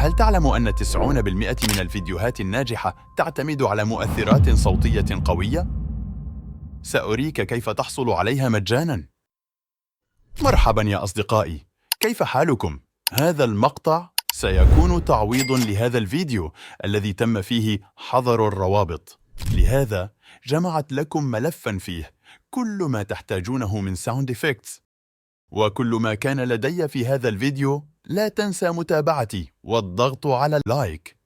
هل تعلم أن 90% من الفيديوهات الناجحة تعتمد على مؤثرات صوتية قوية؟ سأريك كيف تحصل عليها مجاناً. مرحباً يا أصدقائي، كيف حالكم؟ هذا المقطع سيكون تعويضاً لهذا الفيديو الذي تم فيه حظر الروابط. لهذا جمعت لكم ملفاً فيه كل ما تحتاجونه من ساوند إفكتس، وكل ما كان لدي في هذا الفيديو. لا تنسى متابعتي والضغط على اللايك.